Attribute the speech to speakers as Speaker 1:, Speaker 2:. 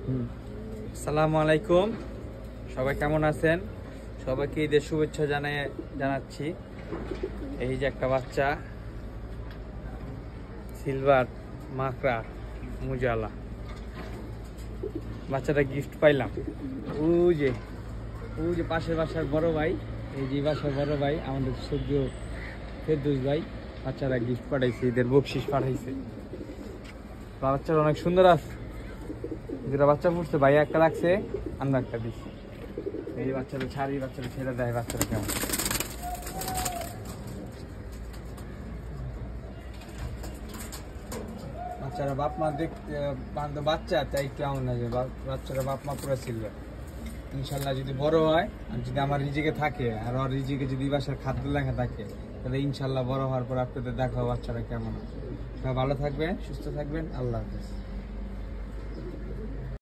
Speaker 1: আসসালামু আলাইকুম, সবাই কেমন আছেন? সবাইকে ঈদের শুভেচ্ছা জানাচ্ছি। এই যে একটা বাচ্চা সিলভার মাকড়া মুজালা বাচ্চাটা গিফট পাইলাম। ওই যে পাশের বাসার বড় ভাই, এই যে বাসার বড় ভাই আমাদের সদ্য ফেরদৌস ভাই বাচ্চারা গিফট পাঠাইছে, ঈদের বকশিস পাঠাইছে। বাচ্চারা অনেক সুন্দর আছে। যেটা বাচ্চা পড়ছে ভাই একটা রাখছে, আমরা একটা দিচ্ছি। এই বাচ্চাটা ছাড়ি, বাচ্চাটা ছেড়ে দেয়, বাচ্চাটা কেমন। বাচ্চারা বাপ মা দেখতে বাচ্চা তাই কেমন লাগে। বাচ্চারা বাপ মা পুরো ছিল। ইনশাল্লাহ যদি বড় হয় আর যদি আমার রিজিকে থাকে আর ওর রিজিকে যদি বাসার খাদ্য লেখা থাকে, তাহলে ইনশাল্লাহ বড় হওয়ার পর আপনাদের দেখা বাচ্চারা কেমন। সবাই ভালো থাকবেন, সুস্থ থাকবেন। আল্লাহ হাফেজ।